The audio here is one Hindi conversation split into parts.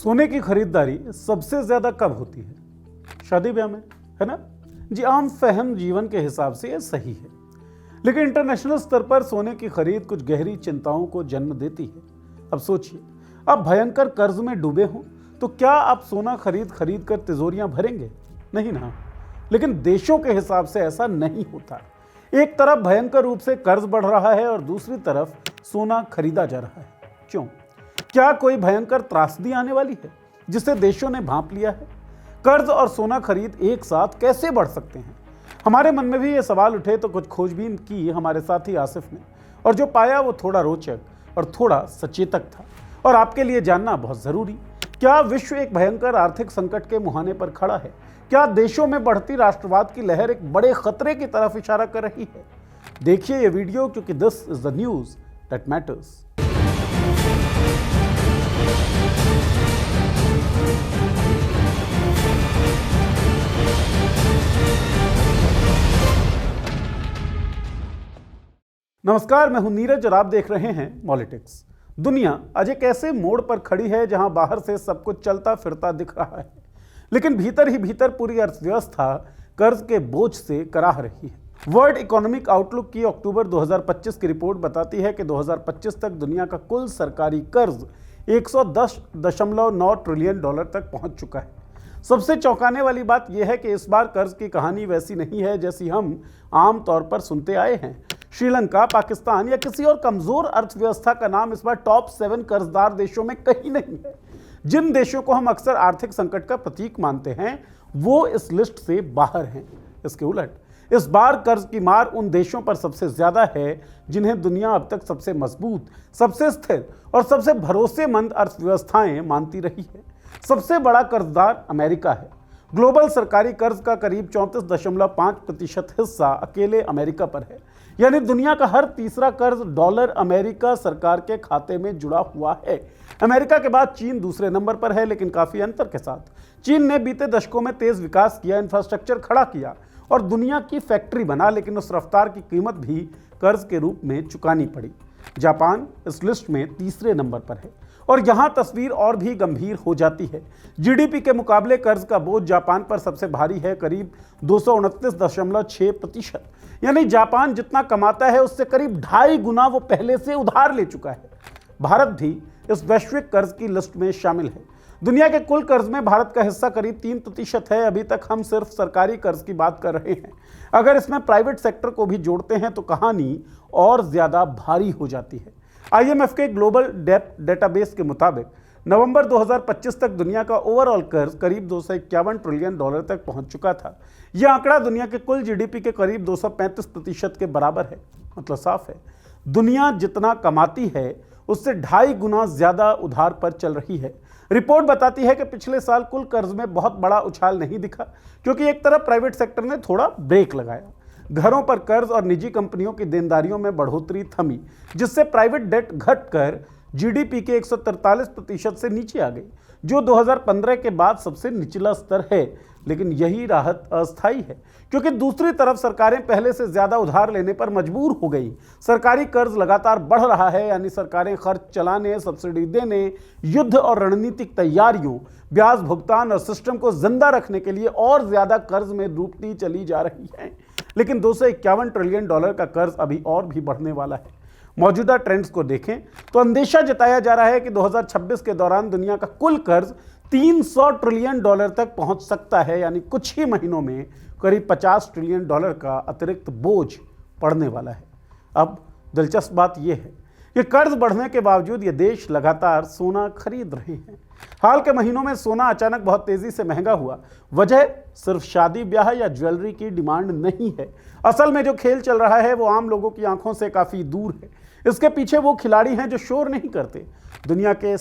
सोने की खरीदारी सबसे ज्यादा कब होती है? शादी ब्याह में, है ना? जी, आम फहम जीवन के हिसाब से यह सही है, लेकिन इंटरनेशनल स्तर पर सोने की खरीद कुछ गहरी चिंताओं को जन्म देती है। अब सोचिए, आप भयंकर कर्ज में डूबे हों तो क्या आप सोना खरीद कर तिजोरियां भरेंगे? नहीं ना। लेकिन देशों के हिसाब से ऐसा नहीं होता। एक तरफ भयंकर रूप से कर्ज बढ़ रहा है और दूसरी तरफ सोना खरीदा जा रहा है। क्यों? क्या कोई भयंकर त्रासदी आने वाली है जिसे देशों ने भांप लिया है? कर्ज और सोना खरीद एक साथ कैसे बढ़ सकते हैं? हमारे मन में भी ये सवाल उठे तो कुछ खोजबीन की हमारे साथी आसिफ ने, और जो पाया वो थोड़ा रोचक और थोड़ा सचेतक था, और आपके लिए जानना बहुत जरूरी। क्या विश्व एक भयंकर आर्थिक संकट के मुहाने पर खड़ा है? क्या देशों में बढ़ती राष्ट्रवाद की लहर एक बड़े खतरे की तरफ इशारा कर रही है? देखिए ये वीडियो, क्योंकि this is the news that matters. नमस्कार, मैं हूं नीरज और आप देख रहे हैं पॉलिटिक्स। दुनिया आज एक ऐसे मोड़ पर खड़ी है जहां बाहर से सब कुछ चलता फिरता दिख रहा है, लेकिन भीतर ही भीतर पूरी अर्थव्यवस्था कर्ज के बोझ से कराह रही है। वर्ल्ड इकोनॉमिक आउटलुक की अक्टूबर 2025 की रिपोर्ट बताती है कि 2025 तक दुनिया का कुल सरकारी कर्ज 110.9 ट्रिलियन डॉलर तक पहुंच चुका है। सबसे चौंकाने वाली बात यह है कि इस बार कर्ज की कहानी वैसी नहीं है जैसी हम आम तौर पर सुनते आए हैं। श्रीलंका, पाकिस्तान या किसी और कमजोर अर्थव्यवस्था का नाम इस बार टॉप 7 कर्जदार देशों में कहीं नहीं है। जिन देशों को हम अक्सर आर्थिक संकट का प्रतीक मानते हैं वो इस लिस्ट से बाहर हैं। इसके उलट इस बार कर्ज की मार उन देशों पर सबसे ज्यादा है जिन्हें दुनिया अब तक सबसे मजबूत, सबसे स्थिर और सबसे भरोसेमंद अर्थव्यवस्थाएं मानती रही है। सबसे बड़ा कर्जदार अमेरिका है। ग्लोबल सरकारी कर्ज का करीब 34.5% हिस्सा अकेले अमेरिका पर है, यानी दुनिया का हर तीसरा कर्ज डॉलर अमेरिका सरकार के खाते में जुड़ा हुआ है। अमेरिका के बाद चीन दूसरे नंबर पर है, लेकिन काफी अंतर के साथ। चीन ने बीते दशकों में तेज विकास किया, इंफ्रास्ट्रक्चर खड़ा किया और दुनिया की फैक्ट्री बना, लेकिन उस रफ्तार की कीमत भी कर्ज के रूप में चुकानी पड़ी। जापान इस लिस्ट में तीसरे नंबर पर है, और यहां तस्वीर और भी गंभीर हो जाती है। जीडीपी के मुकाबले कर्ज का बोझ जापान पर सबसे भारी है, करीब 229.6%। यानी जापान जितना कमाता है उससे करीब 2.5 गुना वो पहले से उधार ले चुका है। भारत भी इस वैश्विक कर्ज की लिस्ट में शामिल है। दुनिया के कुल कर्ज में भारत का हिस्सा करीब 3% है। अभी तक हम सिर्फ सरकारी कर्ज की बात कर रहे हैं। अगर इसमें प्राइवेट सेक्टर को भी जोड़ते हैं तो कहानी और ज्यादा भारी हो जाती है। IMF के ग्लोबल डेब्ट डेटाबेस के मुताबिक नवंबर 2025 तक दुनिया का ओवरऑल कर्ज करीब 251 ट्रिलियन डॉलर तक पहुंच चुका था। यह आंकड़ा दुनिया के कुल जीडीपी के करीब 235% के बराबर है। मतलब साफ है, दुनिया जितना कमाती है उससे 2.5 गुना ज्यादा उधार पर चल रही है। रिपोर्ट बताती है कि पिछले साल कुल कर्ज में बहुत बड़ा उछाल नहीं दिखा, क्योंकि एक तरफ प्राइवेट सेक्टर ने थोड़ा ब्रेक लगाया। घरों पर कर्ज और निजी कंपनियों की देनदारियों में बढ़ोतरी थमी, जिससे प्राइवेट डेट घटकर जीडीपी के 143% से नीचे आ गई, जो 2015 के बाद सबसे निचला स्तर है। लेकिन यही राहत अस्थायी है, क्योंकि दूसरी तरफ सरकारें पहले से ज्यादा उधार लेने पर मजबूर हो गई। सरकारी कर्ज लगातार बढ़ रहा है, यानी सरकारें खर्च चलाने, सब्सिडी देने, युद्ध और रणनीतिक तैयारियों, ब्याज भुगतान और सिस्टम को जिंदा रखने के लिए और ज्यादा कर्ज में डूबती चली जा रही है। लेकिन 251 ट्रिलियन डॉलर का कर्ज अभी और भी बढ़ने वाला है। मौजूदा ट्रेंड्स को देखें तो अंदेशा जताया जा रहा है कि 2026 के दौरान दुनिया का कुल कर्ज 300 ट्रिलियन डॉलर तक पहुंच सकता है, यानी कुछ ही महीनों में करीब 50 ट्रिलियन डॉलर का अतिरिक्त बोझ पड़ने वाला है। अब दिलचस्प बात यह है कि कर्ज बढ़ने के बावजूद ये देश लगातार सोना खरीद रहे हैं। हाल के महीनों में सोना अचानक बहुत तेजी से महंगा हुआ। वजह सिर्फ शादी ब्याह या ज्वेलरी की डिमांड नहीं है। असल में जो खेल चल रहा है वो आम लोगों की आंखों से काफी दूर है। इसके पीछे वो खिलाड़ी हैं जो शोर नहीं करते। दुनिया के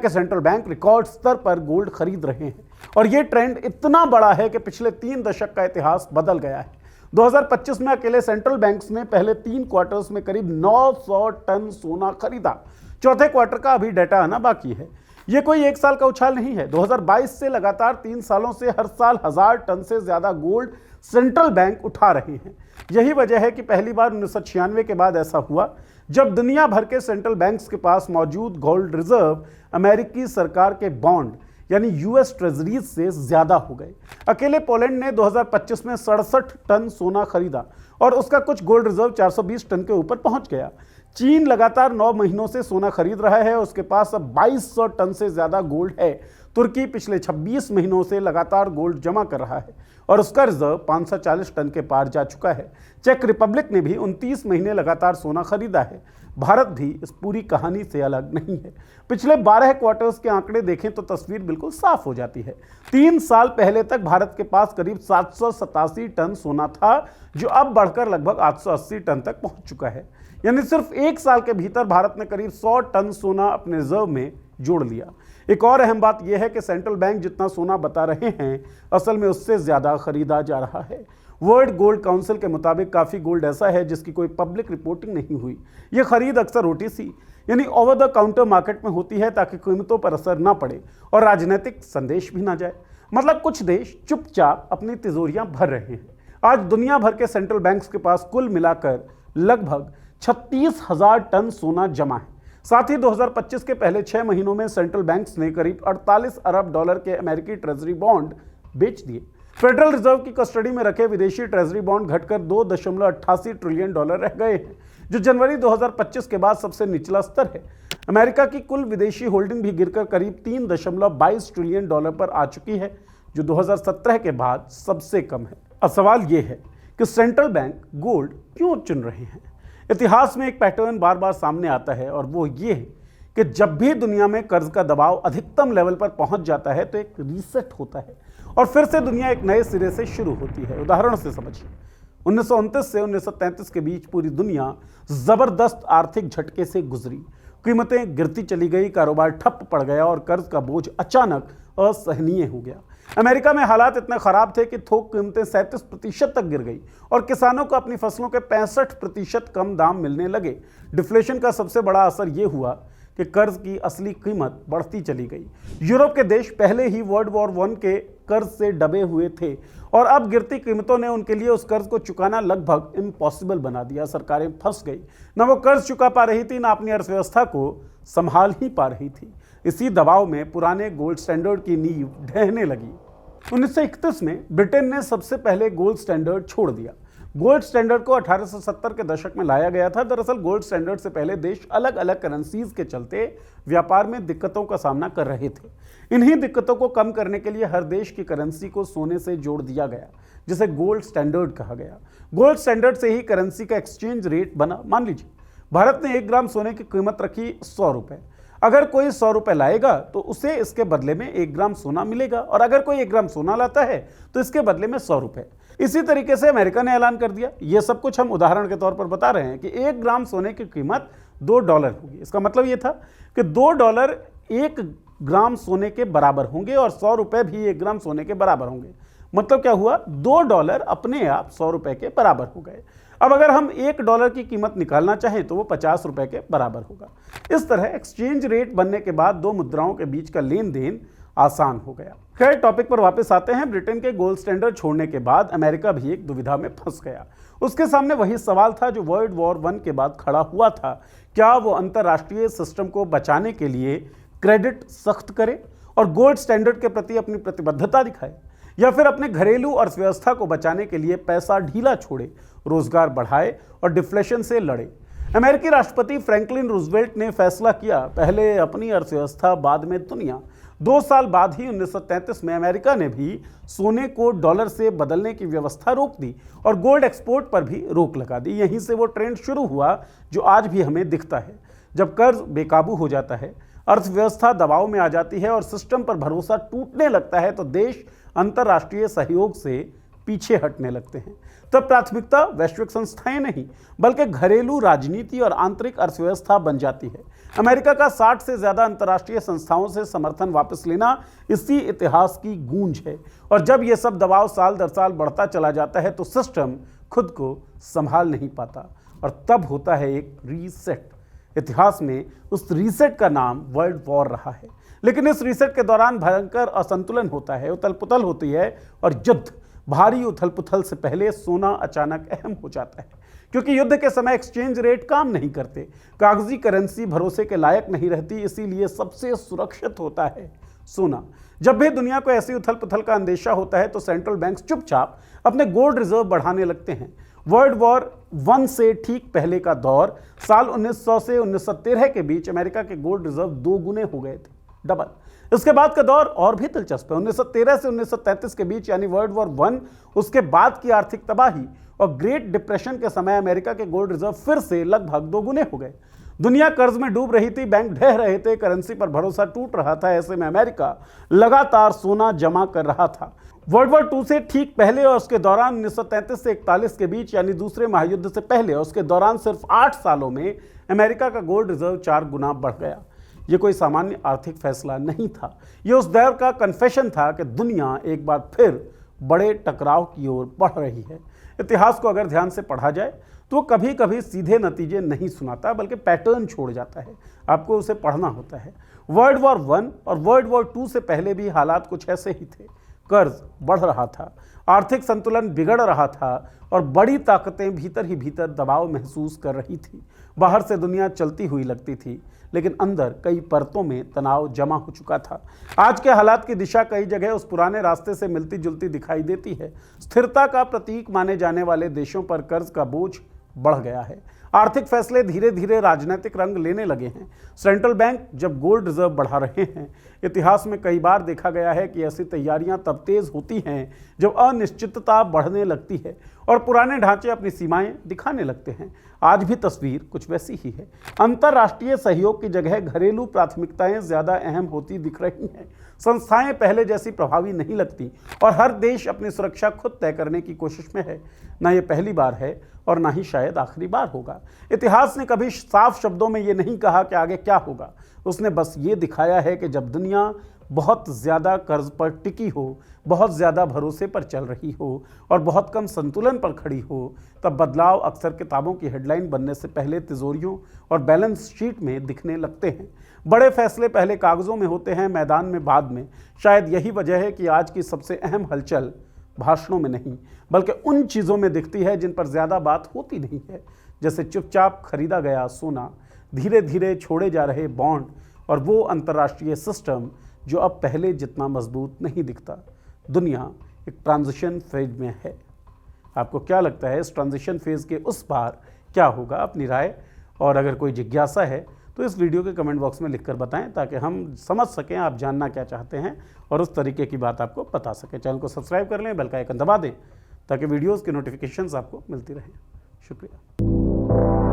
सेंट्रल बैंक रिकॉर्ड स्तर पर गोल्ड खरीद रहे हैं, और ये ट्रेंड इतना बड़ा है कि पिछले 3 दशक का इतिहास बदल गया है। 2025 में अकेले सेंट्रल बैंक्स ने पहले 3 क्वार्टर्स में करीब 900 टन सोना खरीदा। चौथे क्वार्टर का अभी डाटा आना बाकी है। यह कोई एक साल का उछाल नहीं है। 2022 से लगातार 3 सालों से हर साल 1000 टन से ज्यादा गोल्ड सेंट्रल बैंक उठा रहे हैं। यही वजह है कि पहली बार 1996 के बाद ऐसा हुआ जब दुनिया भर के सेंट्रल बैंक्स के पास मौजूद गोल्ड रिजर्व अमेरिकी सरकार के बॉन्ड यानी यूएस ट्रेजरीज से ज्यादा हो गए। अकेले पोलैंड ने 2025 में 67 टन सोना खरीदा और उसका कुछ गोल्ड रिजर्व 420 टन के ऊपर पहुंच गया। चीन लगातार 9 महीनों से सोना खरीद रहा है, उसके पास अब 2200 टन से ज्यादा गोल्ड है। तुर्की पिछले 26 महीनों से लगातार गोल्ड जमा कर रहा है और उसका रिजर्व 540 टन के पार जा चुका है। चेक रिपब्लिक ने भी 29 महीने लगातार सोना खरीदा है। भारत भी इस पूरी कहानी से अलग नहीं है। पिछले 12 क्वार्टर्स के आंकड़े देखें तो तस्वीर बिल्कुल साफ हो जाती है। 3 साल पहले तक भारत के पास करीब 787 टन सोना था, जो अब बढ़कर लगभग 880 टन तक पहुंच चुका है। यानी सिर्फ 1 साल के भीतर भारत ने करीब 100 टन सोना अपने रिजर्व में जोड़ लिया। एक और अहम बात यह है कि सेंट्रल बैंक जितना सोना बता रहे हैं, असल में उससे ज्यादा खरीदा जा रहा है। वर्ल्ड गोल्ड काउंसिल के मुताबिक काफी गोल्ड ऐसा है जिसकी कोई पब्लिक रिपोर्टिंग नहीं हुई। यह खरीद अक्सर ओटीसी यानी ओवर द काउंटर मार्केट में होती है ताकि कीमतों पर असर ना पड़े और राजनीतिक संदेश भी ना जाए। मतलब कुछ देश चुपचाप अपनी तिजोरियां भर रहे हैं। आज दुनिया भर के सेंट्रल बैंक्स के पास कुल मिलाकर लगभग 36,000 टन सोना जमा है। साथ ही 2025 के पहले 6 महीनों में सेंट्रल बैंक्स ने करीब 48 अरब डॉलर के अमेरिकी ट्रेजरी बॉन्ड बेच दिए। फेडरल रिजर्व की कस्टडी में रखे विदेशी ट्रेजरी बॉन्ड घटकर 2.88 ट्रिलियन डॉलर रह गए हैं, जो जनवरी 2025 के बाद सबसे निचला स्तर है। अमेरिका की कुल विदेशी होल्डिंग भी गिरकर करीब 3.22 ट्रिलियन डॉलर पर आ चुकी है, जो 2017 के बाद सबसे कम है। अब सवाल यह है कि सेंट्रल बैंक गोल्ड क्यों चुन रहे हैं। इतिहास में एक पैटर्न बार बार सामने आता है और वो ये है कि जब भी दुनिया में कर्ज का दबाव अधिकतम लेवल पर पहुंच जाता है तो एक रीसेट होता है और फिर से दुनिया एक नए सिरे से शुरू होती है। उदाहरण से समझिए, 1929 से 1933 के बीच पूरी दुनिया जबरदस्त आर्थिक झटके से गुजरी। कीमतें गिरती चली गई, कारोबार ठप पड़ गया और कर्ज का बोझ अचानक असहनीय हो गया। अमेरिका में हालात इतने खराब थे कि थोक कीमतें 37% तक गिर गई और किसानों को अपनी फसलों के 65% कम दाम मिलने लगे। डिफ्लेशन का सबसे बड़ा असर यह हुआ कि कर्ज की असली कीमत बढ़ती चली गई। यूरोप के देश पहले ही वर्ल्ड वॉर 1 के कर्ज से दबे हुए थे और अब गिरती कीमतों ने उनके लिए उस कर्ज को चुकाना लगभग इम्पॉसिबल बना दिया। सरकारें फंस गई, न वो कर्ज चुका पा रही थी, न अपनी अर्थव्यवस्था को संभाल ही पा रही थी। इसी दबाव में पुराने गोल्ड स्टैंडर्ड की नींव ढहने लगी। 1931 में ब्रिटेन ने सबसे पहले गोल्ड स्टैंडर्ड छोड़ दिया। गोल्ड स्टैंडर्ड को 1870 के दशक में लाया गया था। दरअसल गोल्ड स्टैंडर्ड से पहले देश अलग अलग करेंसीज के चलते व्यापार में दिक्कतों का सामना कर रहे थे। इन्हीं दिक्कतों को कम करने के लिए हर देश की करेंसी को सोने से जोड़ दिया गया, जिसे गोल्ड स्टैंडर्ड कहा गया। गोल्ड स्टैंडर्ड से ही करेंसी का एक्सचेंज रेट बना। मान लीजिए भारत ने 1 ग्राम सोने की कीमत रखी 100 रुपए। अगर कोई 100 रुपए लाएगा तो उसे इसके बदले में 1 ग्राम सोना मिलेगा और अगर कोई 1 ग्राम सोना लाता है तो इसके बदले में 100 रुपए। इसी तरीके से अमेरिका ने ऐलान कर दिया। यह सब कुछ हम उदाहरण के तौर पर बता रहे हैं कि 1 ग्राम सोने की कीमत $2 होगी। इसका मतलब यह था कि $2 1 ग्राम सोने के बराबर होंगे और 100 रुपए भी 1 ग्राम सोने के बराबर होंगे। मतलब क्या हुआ, $2 अपने आप 100 रुपए के बराबर हो गए। अब अगर हम $1 की कीमत निकालना चाहें तो वो 50 रुपए के बराबर होगा। इस तरह एक्सचेंज रेट बनने के बाद दो मुद्राओं के बीच का लेन देन आसान हो गया। खैर, टॉपिक पर वापस आते हैं। ब्रिटेन के गोल्ड स्टैंडर्ड छोड़ने के बाद अमेरिका भी एक दुविधा में फंस गया। उसके सामने वही सवाल था जो वर्ल्ड वॉर 1 के बाद खड़ा हुआ था। क्या वो अंतरराष्ट्रीय सिस्टम को बचाने के लिए क्रेडिट सख्त करे और गोल्ड स्टैंडर्ड के प्रति अपनी प्रतिबद्धता दिखाए, या फिर अपने घरेलू अर्थव्यवस्था को बचाने के लिए पैसा ढीला छोड़े, रोजगार बढ़ाए और डिफ्लेशन से लड़े। अमेरिकी राष्ट्रपति फ्रैंकलिन रूजवेल्ट ने फैसला किया, पहले अपनी अर्थव्यवस्था बाद में दुनिया। 2 साल बाद ही 1933 में अमेरिका ने भी सोने को डॉलर से बदलने की व्यवस्था रोक दी और गोल्ड एक्सपोर्ट पर भी रोक लगा दी। यहीं से वो ट्रेंड शुरू हुआ जो आज भी हमें दिखता है। जब कर्ज बेकाबू हो जाता है, अर्थव्यवस्था दबाव में आ जाती है और सिस्टम पर भरोसा टूटने लगता है, तो देश अंतर्राष्ट्रीय सहयोग से पीछे हटने लगते हैं। तब प्राथमिकता वैश्विक संस्थाएं नहीं बल्कि घरेलू राजनीति और आंतरिक अर्थव्यवस्था बन जाती है। अमेरिका का 60 से ज्यादा अंतर्राष्ट्रीय संस्थाओं से समर्थन वापस लेना इसी इतिहास की गूंज है। और जब यह सब दबाव साल दर साल बढ़ता चला जाता है तो सिस्टम खुद को संभाल नहीं पाता और तब होता है एक रीसेट। इतिहास में उस रीसेट का नाम वर्ल्ड वॉर रहा है। लेकिन इस रीसेट के दौरान भयंकर असंतुलन होता है, उथल पुथल होती है और युद्ध, भारी उथल पुथल से पहले सोना अचानक अहम हो जाता है, क्योंकि युद्ध के समय एक्सचेंज रेट काम नहीं करते, कागजी करेंसी भरोसे के लायक नहीं रहती, इसीलिए सबसे सुरक्षित होता है सोना। जब भी दुनिया को ऐसी उथल पुथल का अंदेशा होता है तो सेंट्रल बैंक्स चुपचाप अपने गोल्ड रिजर्व बढ़ाने लगते हैं। वर्ल्ड वॉर 1 से ठीक पहले का दौर, साल 1900 से 1913 के बीच अमेरिका के गोल्ड रिजर्व 2 गुने हो गए थे, डबल। इसके बाद का दौर और भी दिलचस्प है। 1913 से 1933 के बीच यानी वर्ल्ड वॉर 1, उसके बाद की आर्थिक तबाही और ग्रेट डिप्रेशन के समय अमेरिका के गोल्ड रिजर्व फिर से लगभग 2 गुने हो गए। दुनिया कर्ज में डूब रही थी, बैंक ढह रहे थे, करेंसी पर भरोसा टूट रहा था। ऐसे में अमेरिका लगातार सोना जमा कर रहा था। वर्ल्ड वॉर 2 से ठीक पहले और उसके दौरान 1933 से 41 के बीच यानी दूसरे महायुद्ध से पहले और उसके दौरान सिर्फ 8 सालों में अमेरिका का गोल्ड रिजर्व 4 गुना बढ़ गया। यह कोई सामान्य आर्थिक फैसला नहीं था, यह उस दौर का कन्फेशन था कि दुनिया एक बार फिर बड़े टकराव की ओर बढ़ रही है। इतिहास को अगर ध्यान से पढ़ा जाए तो कभी कभी सीधे नतीजे नहीं सुनाता, बल्कि पैटर्न छोड़ जाता है। आपको उसे पढ़ना होता है। वर्ल्ड वॉर 1 और वर्ल्ड वॉर 2 से पहले भी हालात कुछ ऐसे ही थे। कर्ज बढ़ रहा था, आर्थिक संतुलन बिगड़ रहा था और बड़ी ताकतें भीतर ही भीतर दबाव महसूस कर रही थी। बाहर से दुनिया चलती हुई लगती थी, लेकिन अंदर कई परतों में तनाव जमा हो चुका था। आज के हालात की दिशा कई जगह उस पुराने रास्ते से मिलती जुलती दिखाई देती है। स्थिरता का प्रतीक माने जाने वाले देशों पर कर्ज का बोझ बढ़ गया है। आर्थिक फैसले धीरे धीरे राजनीतिक रंग लेने लगे हैं। सेंट्रल बैंक जब गोल्ड रिजर्व बढ़ा रहे हैं, इतिहास में कई बार देखा गया है कि ऐसी तैयारियां तब तेज होती हैं जब अनिश्चितता बढ़ने लगती है और पुराने ढांचे अपनी सीमाएं दिखाने लगते हैं। आज भी तस्वीर कुछ वैसी ही है। अंतर्राष्ट्रीय सहयोग की जगह घरेलू प्राथमिकताएं ज्यादा अहम होती दिख रही हैं। संस्थाएं पहले जैसी प्रभावी नहीं लगती और हर देश अपनी सुरक्षा खुद तय करने की कोशिश में है। ना ये पहली बार है और ना ही शायद आखिरी बार होगा। इतिहास ने कभी साफ शब्दों में ये नहीं कहा कि आगे क्या होगा। उसने बस ये दिखाया है कि जब दुनिया बहुत ज़्यादा कर्ज पर टिकी हो, बहुत ज़्यादा भरोसे पर चल रही हो और बहुत कम संतुलन पर खड़ी हो, तब बदलाव अक्सर किताबों की हेडलाइन बनने से पहले तिजोरियों और बैलेंस शीट में दिखने लगते हैं। बड़े फैसले पहले कागज़ों में होते हैं, मैदान में बाद में। शायद यही वजह है कि आज की सबसे अहम हलचल भाषणों में नहीं, बल्कि उन चीज़ों में दिखती है जिन पर ज़्यादा बात होती नहीं है, जैसे चुपचाप खरीदा गया सोना, धीरे धीरे छोड़े जा रहे बॉन्ड और वो अंतर्राष्ट्रीय सिस्टम जो अब पहले जितना मजबूत नहीं दिखता। दुनिया एक ट्रांजिशन फेज में है। आपको क्या लगता है इस ट्रांजिशन फेज के उस पार क्या होगा? अपनी राय और अगर कोई जिज्ञासा है तो इस वीडियो के कमेंट बॉक्स में लिखकर बताएं, ताकि हम समझ सकें आप जानना क्या चाहते हैं और उस तरीके की बात आपको बता सकें। चैनल को सब्सक्राइब कर लें, बेल का आइकन दबा दें ताकि वीडियोज़ की नोटिफिकेशंस आपको मिलती रहें। शुक्रिया।